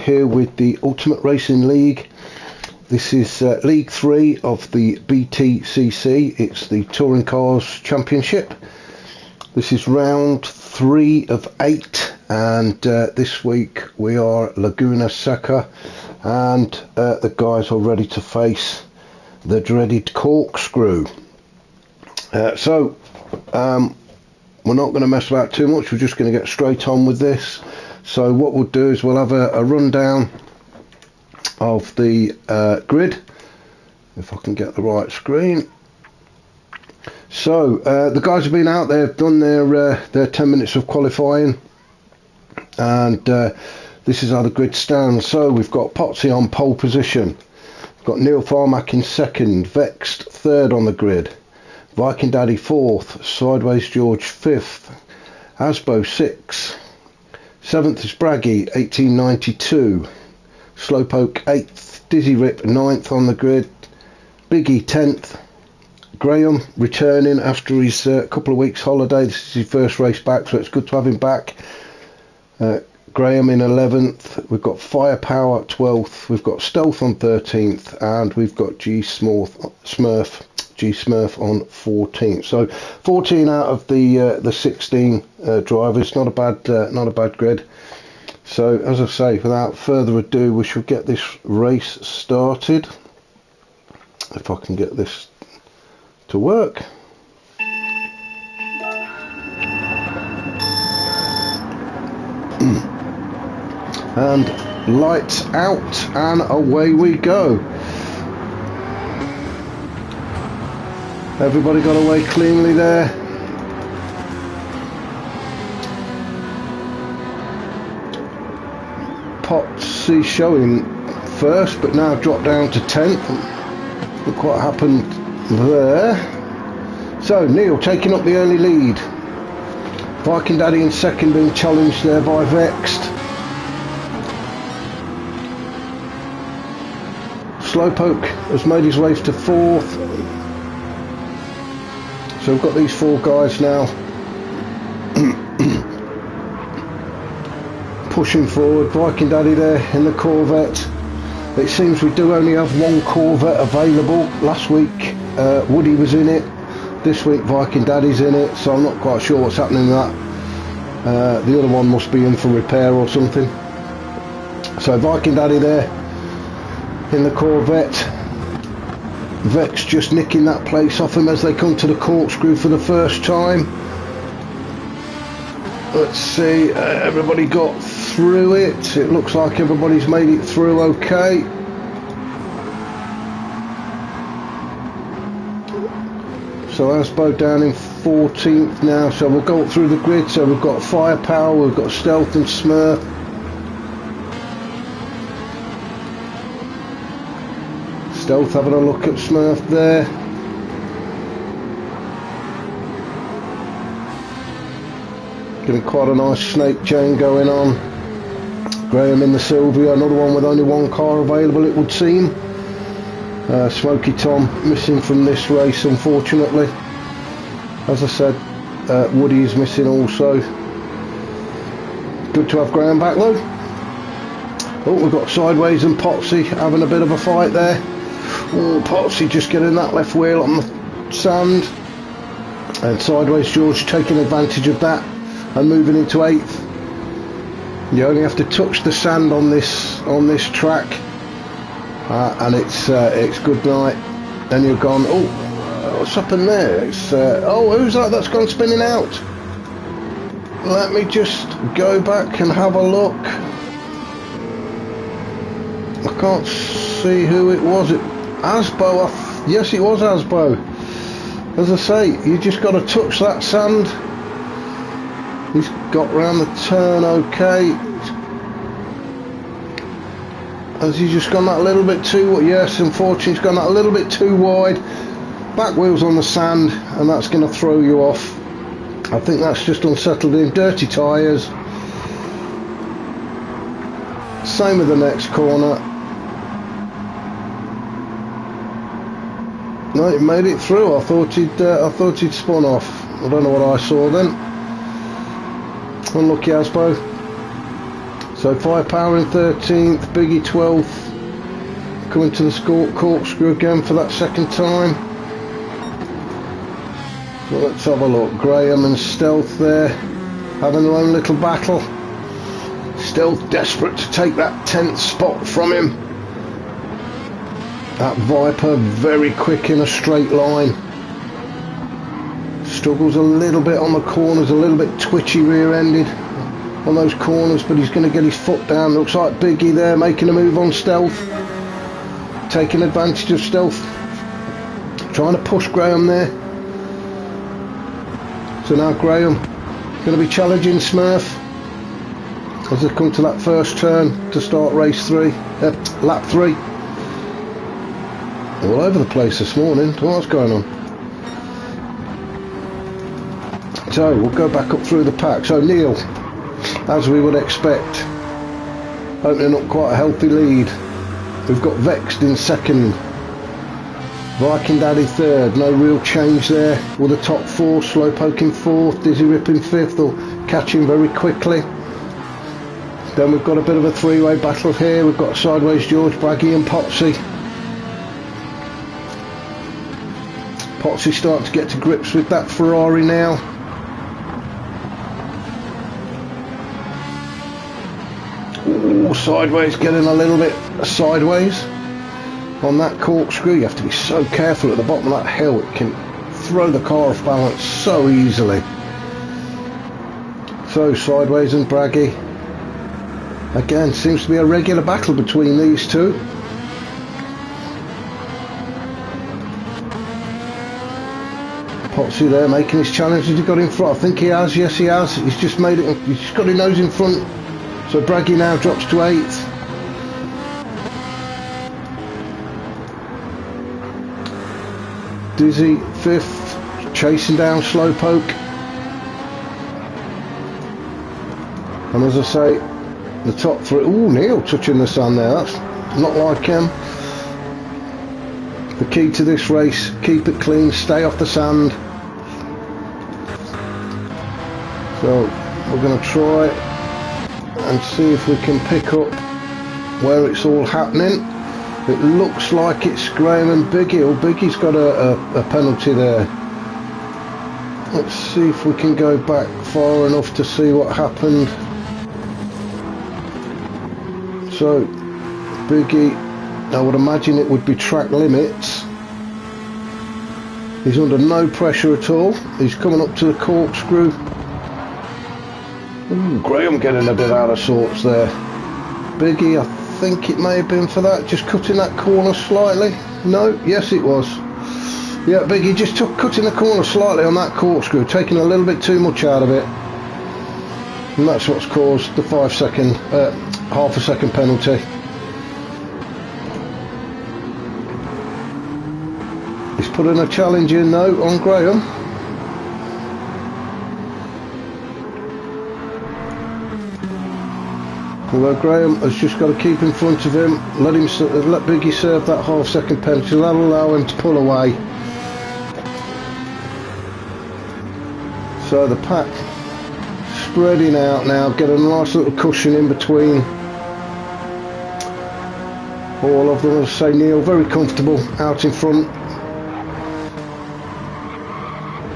here with the Ultimate Racing League. This is League 3 of the btcc. It's the Touring Cars Championship. This is round 3 of 8, and this week we are Laguna Secca, and the guys are ready to face the dreaded corkscrew. So we're not going to mess about too much, we're just going to get straight on with this. So what we'll do is we'll have a rundown of the grid, if I can get the right screen. So the guys have been out there, done their 10 minutes of qualifying, and this is how the grid stands. So we've got Potsy on pole position, we've got Neil Farmack in second, Vexed third on the grid, Viking Daddy 4th, Sideways George 5th, Asbo 6th, 7th is Braggy 1892, Slowpoke 8th, Dizzy Rip 9th on the grid, Biggie 10th, Graham returning after his couple of weeks holiday. This is his first race back, so it's good to have him back. Graham in 11th, we've got Firepower 12th, we've got Stealth on 13th, and we've got G Smurf on 14th. So 14 out of the 16 drivers. Not a bad grid. So as I say, without further ado, we shall get this race started. If I can get this to work. And lights out, and away we go. Everybody got away cleanly there. Potsy showing first, but now dropped down to 10th. Look what happened there. So Neil taking up the early lead. Viking Daddy in second, being challenged there by Vexed. Slowpoke has made his way to 4th. So we've got these 4 guys now pushing forward. Viking Daddy there in the Corvette. It seems we do only have one Corvette available. Last week Woody was in it. This week Viking Daddy's in it, so I'm not quite sure what's happening with that. The other one must be in for repair or something. So Viking Daddy there in the Corvette. Vex just nicking that place off him as they come to the corkscrew for the first time. Let's see, everybody got through it. It looks like everybody's made it through okay. So Asbo down in 14th now, so we'll go up through the grid. So we've got Firepower, we've got Stealth and Smurf. Stealth having a look at Smurf there. Getting quite a nice snake chain going on. Graham in the Sylvia, another one with only one car available, it would seem. Smoky Tom missing from this race, unfortunately. As I said, Woody is missing also. Good to have Graham back though. Oh, we've got Sideways and Potsy having a bit of a fight there. Oh, Potsy just getting that left wheel on the sand, and Sideways George taking advantage of that and moving into 8th. You only have to touch the sand on this track, and it's good night. Then you're gone. Oh, what's happened there? It's oh, who's that that's gone spinning out? Let me just go back and have a look. I can't see who it was. Asbo, yes it was Asbo. As I say, you just got to touch that sand. He's got round the turn okay. Has he just gone that little bit too, yes, unfortunately he's gone that a little bit too wide. Back wheels on the sand, and that's going to throw you off. I think that's just unsettled him. Dirty tyres. Same with the next corner. No, he made it through. I thought he'd spun off. I don't know what I saw then. Unlucky Asbo. So Firepower in 13th, Biggie 12th, coming to the corkscrew again for that second time. So let's have a look. Graham and Stealth there, having their own little battle. Stealth desperate to take that 10th spot from him. That Viper very quick in a straight line. Struggles a little bit on the corners, a little bit twitchy rear-ended on those corners, but he's going to get his foot down. Looks like Biggie there making a move on Stealth, taking advantage of Stealth, trying to push Graham there. So now Graham going to be challenging Smurf as they come to that first turn to start race 3, lap 3. All over the place this morning. What's going on? So we'll go back up through the pack. So Neil, as we would expect, opening up quite a healthy lead. We've got Vexed in second, Viking Daddy third, no real change there with the top 4, Slowpoke in 4th, Dizzy Rip in 5th, they'll catch him very quickly. Then we've got a bit of a 3-way battle here. We've got Sideways George, Braggy and Potsy. Potsy starting to get to grips with that Ferrari now. Ooh, Sideways getting a little bit sideways on that corkscrew. You have to be so careful at the bottom of that hill. It can throw the car off balance so easily. So Sideways and Braggy. Again, seems to be a regular battle between these two. Potsy there making his challenge. Has he got in front? I think he has. Yes, he has. He's just made it. He's just got his nose in front. So Braggy now drops to 8th. Dizzy 5th, chasing down Slowpoke. And as I say, the top 3. Ooh, Neil touching the sun there. That's not like him. The key to this race: keep it clean, stay off the sand. So we're going to try and see if we can pick up where it's all happening. It looks like it's Graham and Biggie. Oh, Biggie's got a penalty there. Let's see if we can go back far enough to see what happened. So Biggie, I would imagine it would be track limits. He's under no pressure at all. He's coming up to the corkscrew. Ooh, Graham getting a bit out of sorts there. Biggie, I think it may have been for that, just cutting that corner slightly. No, yes it was. Yeah, Biggie just cutting the corner slightly on that corkscrew, taking a little bit too much out of it. And that's what's caused the half a second penalty. He's putting a challenge in though on Graham. Although Graham has just got to keep in front of him, let Biggie serve that half second penalty. That'll allow him to pull away. So the pack spreading out now, get a nice little cushion in between all of them. As I say, Neil very comfortable out in front.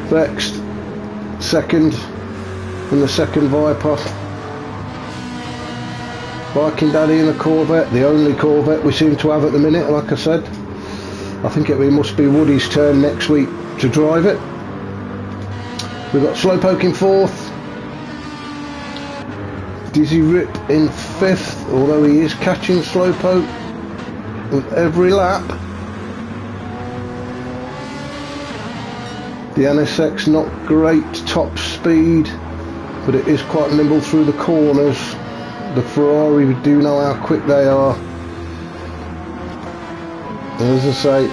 Vexed second in the second Viper. Viking Daddy in the Corvette, the only Corvette we seem to have at the minute. Like I said, I think it must be Woody's turn next week to drive it. We've got Slowpoke in 4th, Dizzy Rip in 5th, although he is catching Slowpoke with every lap. The NSX not great top speed, but it is quite nimble through the corners. The Ferrari, we do know how quick they are. And as I say,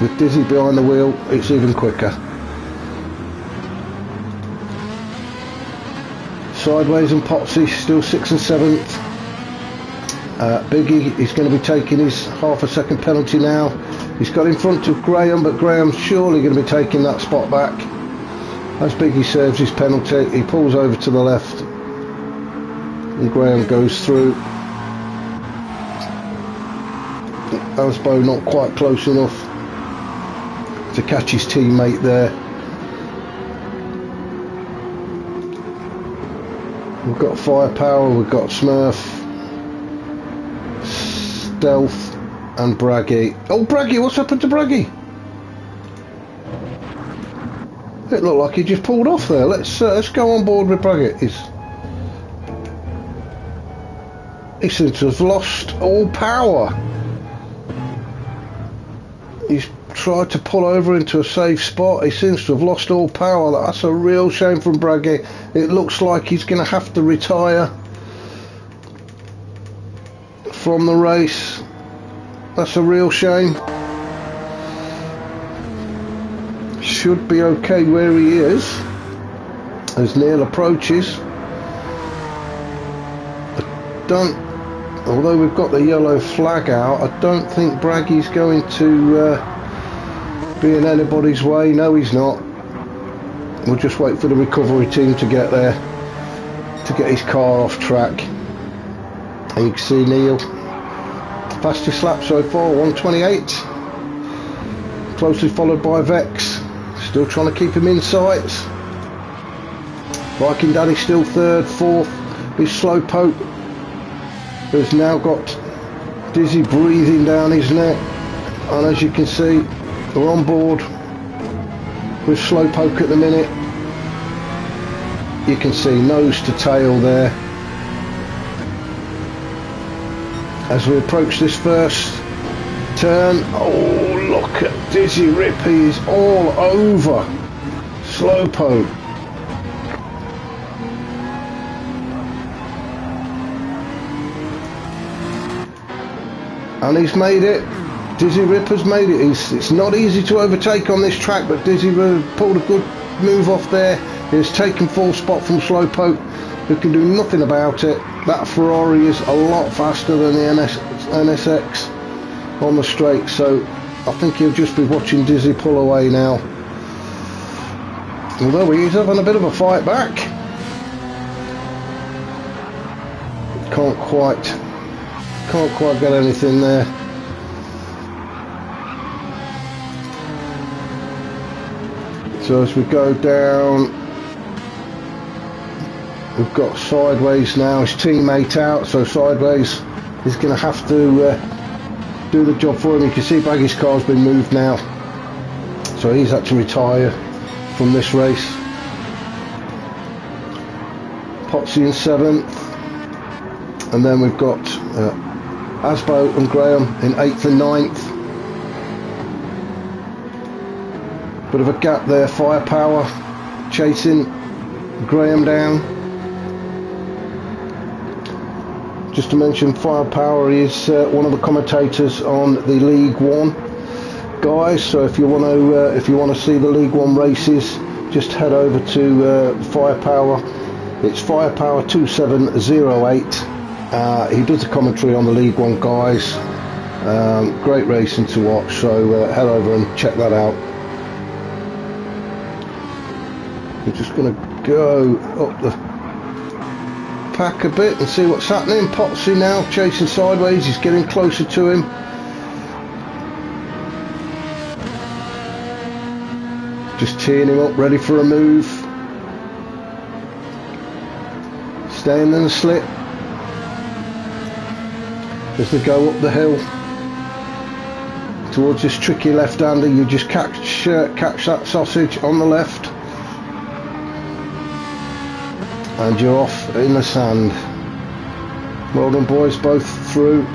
with Dizzy behind the wheel, it's even quicker. Sideways and Potsy still 6th and 7th. Biggie is going to be taking his half a second penalty now. He's got in front of Graham, but Graham's surely going to be taking that spot back. As Biggie serves his penalty, he pulls over to the left. and Graham goes through. Asbo not quite close enough to catch his teammate there. We've got Firepower, we've got Smurf, Stealth and Braggy. Oh, Braggy, what's happened to Braggy? It looked like he just pulled off there. Let's go on board with Braggy. He seems to have lost all power. He's tried to pull over into a safe spot. He seems to have lost all power. That's a real shame from Braggy. It looks like he's going to have to retire from the race. That's a real shame. Should be okay where he is as Neil approaches. Although we've got the yellow flag out, I don't think Braggy's going to be in anybody's way. No, he's not. We'll just wait for the recovery team to get there to get his car off track. And you can see Neil, fastest lap so far, 1:28. Closely followed by Vex, still trying to keep him in sight. Viking Daddy still third, fourth is Slowpoke, who's now got Dizzy breathing down his neck. And as you can see, we're on board with Slowpoke at the minute. You can see nose to tail there. As we approach this first turn, oh look at Dizzy Rip, he's all over Slowpoke. And he's made it. Dizzy Rip has made it. It's not easy to overtake on this track, but Dizzy pulled a good move off there. He's taken full spot from Slowpoke, who can do nothing about it. That Ferrari is a lot faster than the NSX on the straight, so I think he'll just be watching Dizzy pull away now. Although he is having a bit of a fight back. Can't quite get anything there. So as we go down, we've got Sideways now, his teammate out, so Sideways is going to have to do the job for him. You can see Baggy's car's been moved now, so he's had to retire from this race. Potsy in 7th, and then we've got Asbo and Graham in 8th and 9th. Bit of a gap there, Firepower chasing Graham down. Just to mention, Firepower is one of the commentators on the League One, guys. So if you want to see the League One races, just head over to Firepower. It's Firepower 2708. He does a commentary on the League One, guys. Great racing to watch. So head over and check that out. We're just going to go up the pack a bit and see what's happening. Potsy now chasing Sideways, he's getting closer to him. Just teeing him up, ready for a move. Staying in the slip as they go up the hill towards this tricky left-hander. You just catch that sausage on the left, and you're off in the sand. Well done, boys, both through.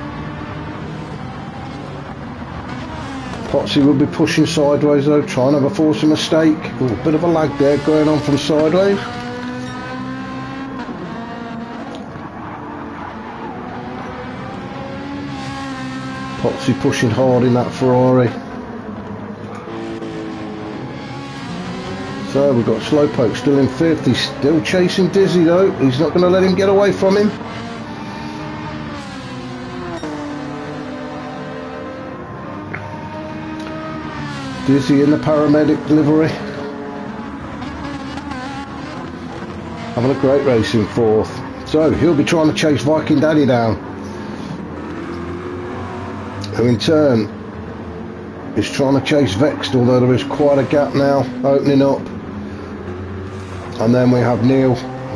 Potsy will be pushing Sideways though, trying to force a mistake. Ooh, a bit of a lag there going on from Sideways. Potsy pushing hard in that Ferrari. So we've got Slowpoke still in 5th. He's still chasing Dizzy though. He's not going to let him get away from him. Dizzy in the paramedic livery. Having a great race in 4th. So he'll be trying to chase Viking Daddy down, who in turn is trying to chase Vexed, although there is quite a gap now opening up. And then we have Neil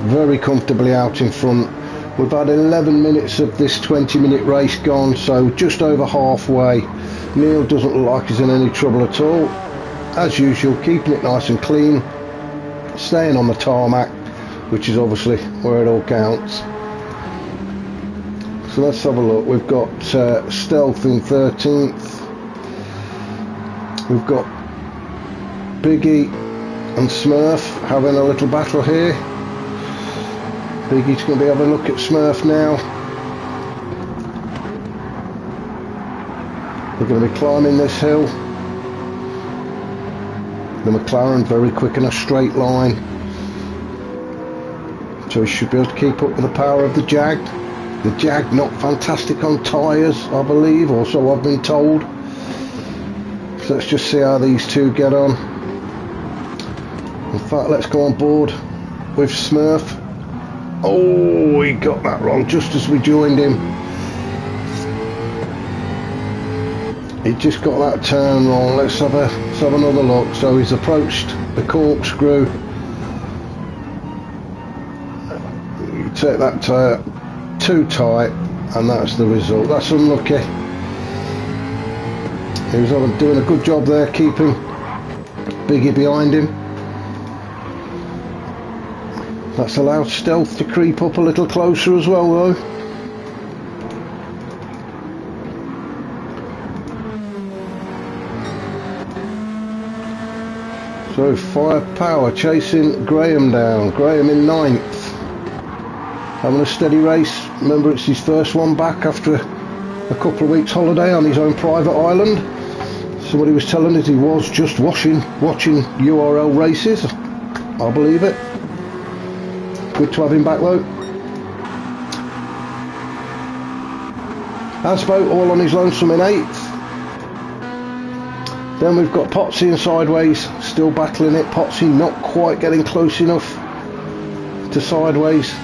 very comfortably out in front. We've had 11 minutes of this 20-minute race gone, so just over halfway. Neil doesn't look like he's in any trouble at all. As usual, keeping it nice and clean, staying on the tarmac, which is obviously where it all counts. So let's have a look. We've got Stealth in 13th. We've got Biggie and Smurf having a little battle here. Biggie's going to be having a look at Smurf now. We're going to be climbing this hill. The McLaren very quick in a straight line, so he should be able to keep up with the power of the Jag. The Jag not fantastic on tyres, I believe, or so I've been told. So let's just see how these two get on. In fact, let's go on board with Smurf. Oh, he got that wrong just as we joined him. He just got that turn wrong. Let's have another look. So he's approached the corkscrew. You take that tyre too tight, and that's the result. That's unlucky. He was doing a good job there, keeping Biggie behind him. That's allowed Stealth to creep up a little closer as well, though. So Firepower chasing Graham down. Graham in 9th. Having a steady race. Remember, it's his first one back after a couple of weeks holiday on his own private island. Somebody was telling us he was just watching URL races. I believe it. Good to have him back though. Asbo all on his lonesome in 8th. Then we've got Potsy and Sideways still battling it. Potsy not quite getting close enough to Sideways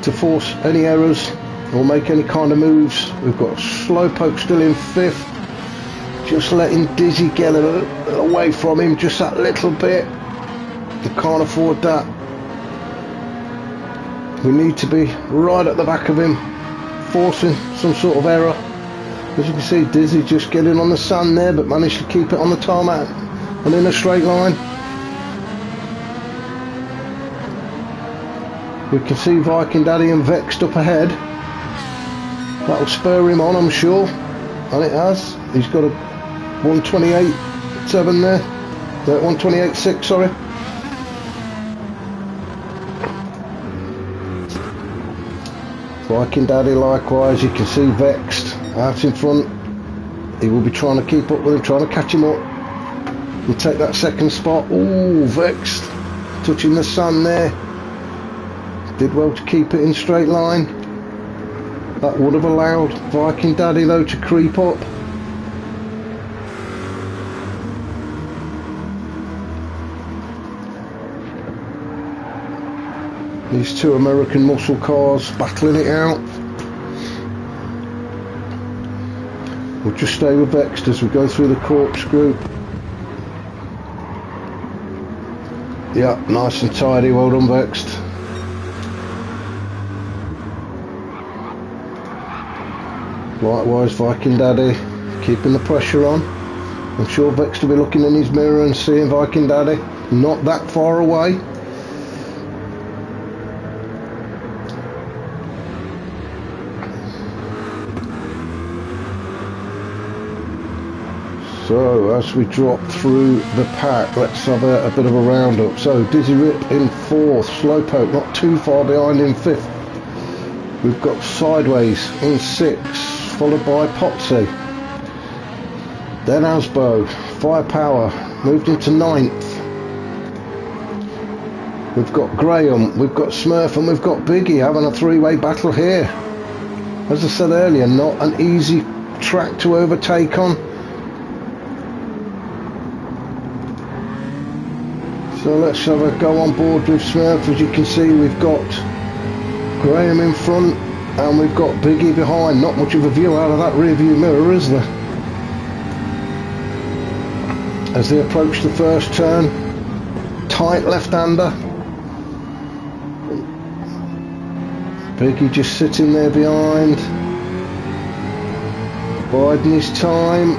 to force any errors or make any kind of moves. We've got Slowpoke still in 5th, just letting Dizzy get away from him just that little bit. We can't afford that. We need to be right at the back of him, forcing some sort of error. As you can see, Dizzy just getting on the sand there, but managed to keep it on the tarmac and in a straight line. We can see Viking Daddy and Vexed up ahead. That'll spur him on, I'm sure, and it has. He's got a 128.7 there, 128.6, sorry. Viking Daddy likewise. You can see Vexed out in front. He will be trying to keep up with him, trying to catch him up and take that second spot. Ooh, Vexed touching the sand there. Did well to keep it in straight line. That would have allowed Viking Daddy though to creep up. These two American muscle cars battling it out. We'll just stay with Vexed as we go through the corkscrew. Yeah, nice and tidy, well done Vexed. Likewise Viking Daddy keeping the pressure on. I'm sure Vexed will be looking in his mirror and seeing Viking Daddy not that far away. So as we drop through the pack, let's have a bit of a roundup. So Dizzy Rip in 4th, Slowpoke not too far behind in 5th. We've got Sideways in 6th, followed by Potsy. Then Asbo, Firepower moved into 9th. We've got Graham, we've got Smurf, and we've got Biggie having a three-way battle here. As I said earlier, not an easy track to overtake on. So let's have a go on board with Smurf. As you can see, we've got Graham in front, and we've got Biggie behind. Not much of a view out of that rear view mirror, is there? As they approach the first turn, tight left-hander. Biggie just sitting there behind, biding his time.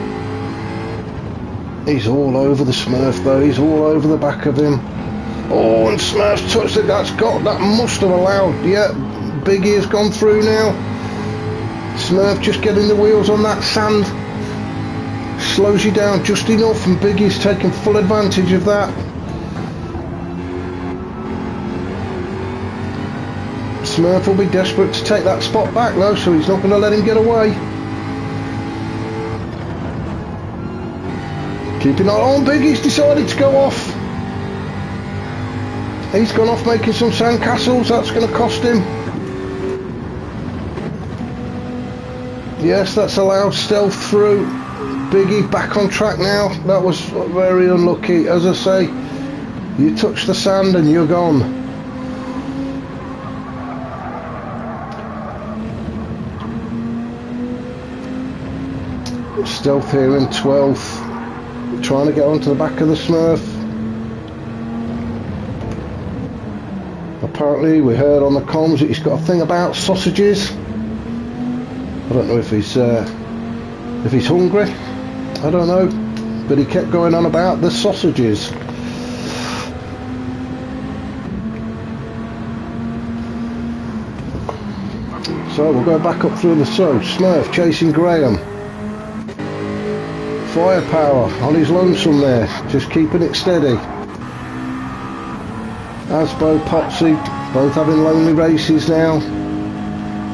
He's all over the Smurf though, he's all over the back of him. Oh, and Smurf's touched it, that must have allowed, yeah, Biggie has gone through now. Smurf just getting the wheels on that sand. Slows you down just enough, and Biggie's taking full advantage of that. Smurf will be desperate to take that spot back though, so he's not going to let him get away. Keeping on, Biggie's decided to go off. He's gone off making some sandcastles, that's going to cost him. Yes, that's allowed Stealth through. Biggie back on track now. That was very unlucky. As I say, you touch the sand and you're gone. Stealth here in 12th, trying to get onto the back of the Smurf. Apparently we heard on the comms that he's got a thing about sausages. I don't know if he's hungry, I don't know, but he kept going on about the sausages. So we'll go back up through the snow. Smurf chasing Graham. Firepower on his lonesome there, just keeping it steady. Asbo, Potsy, both having lonely races now.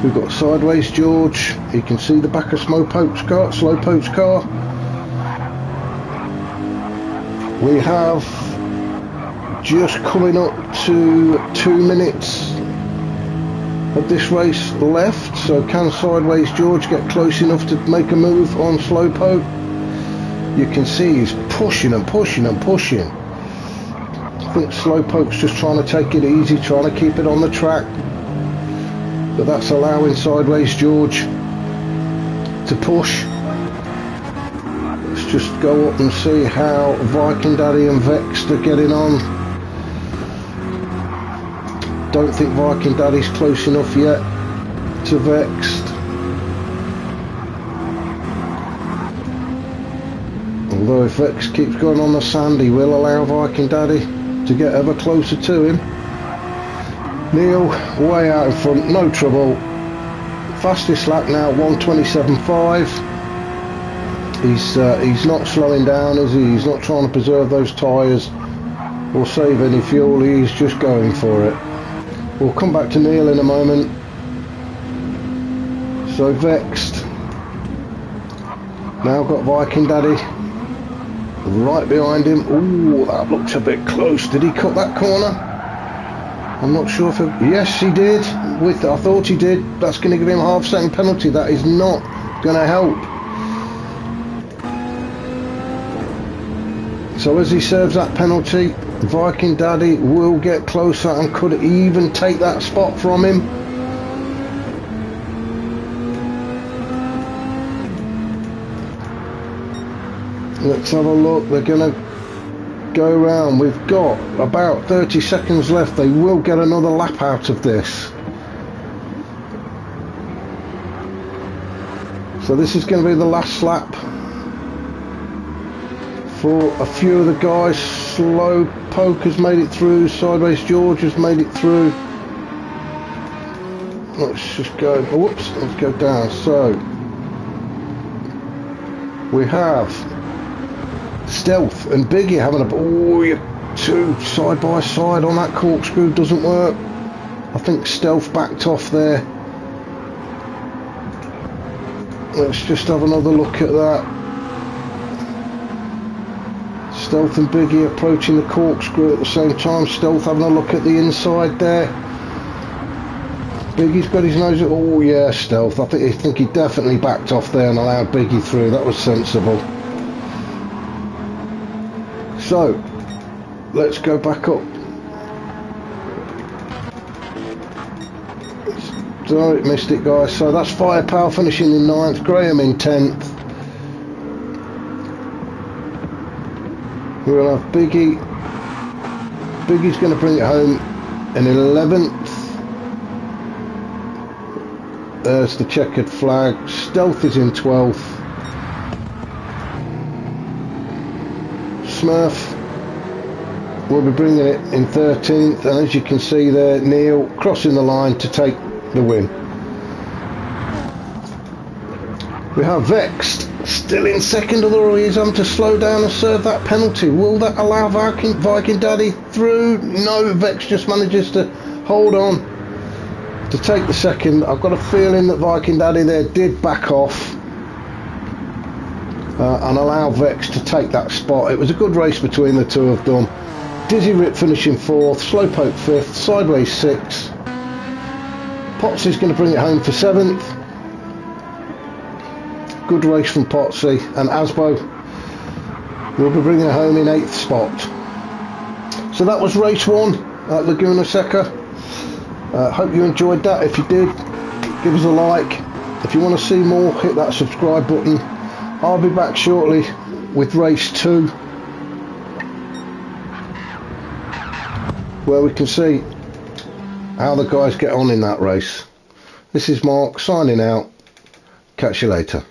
We've got Sideways George, he can see the back of Slowpoke's car. We have just coming up to 2 minutes of this race left, so can Sideways George get close enough to make a move on Slowpoke? You can see he's pushing and pushing and pushing. I think Slowpoke's just trying to take it easy, trying to keep it on the track. But that's allowing Sideways George to push. Let's just go up and see how Viking Daddy and Vexed are getting on. Don't think Viking Daddy's close enough yet to Vexed. Although if Vex keeps going on the sand, he will allow Viking Daddy to get ever closer to him. Neil way out in front, no trouble. Fastest lap now, 1:27.5. He's not slowing down, is he? He's not trying to preserve those tyres or save any fuel, he's just going for it. We'll come back to Neil in a moment. So Vexed now got Viking Daddy right behind him. Ooh, that looks a bit close. Did he cut that corner? I'm not sure if yes, he did. I thought he did. That's going to give him a half-second penalty. That is not going to help. So as he serves that penalty, Viking Daddy will get closer and could even take that spot from him. Let's have a look. They're going to go round. We've got about 30 seconds left. They will get another lap out of this. So this is going to be the last lap for a few of the guys. Slowpoke has made it through. Sideways George has made it through. Let's just go. Whoops, let's go down. So we have Stealth and Biggie having a... Oh, you two side by side on that corkscrew doesn't work. I think Stealth backed off there. Let's just have another look at that. Stealth and Biggie approaching the corkscrew at the same time. Stealth having a look at the inside there. Biggie's got his nose... Oh yeah, Stealth. I think he definitely backed off there and allowed Biggie through. That was sensible. So, let's go back up. Let's Sorry, missed it, guys. So that's Firepower finishing in 9th, Graham in 10th. We'll have Biggie. Biggie's going to bring it home in 11th. There's the checkered flag. Stealth is in 12th. Smurf will be bringing it in 13th, and as you can see there, Neil crossing the line to take the win. We have Vexed still in 2nd, although he's having to slow down and serve that penalty. Will that allow Viking Daddy through? No, Vex just manages to hold on to take the 2nd. I've got a feeling that Viking Daddy there did back off and allow Vex to take that spot. It was a good race between the two of them. Dizzy Rip finishing 4th, Slowpoke 5th, Sideways 6th. Potsy's going to bring it home for 7th. Good race from Potsy, and Asbo will be bringing it home in 8th spot. So that was race 1 at Laguna Secca. Hope you enjoyed that. If you did, give us a like. If you want to see more, hit that subscribe button. I'll be back shortly with race 2, where we can see how the guys get on in that race. This is Mark signing out. Catch you later.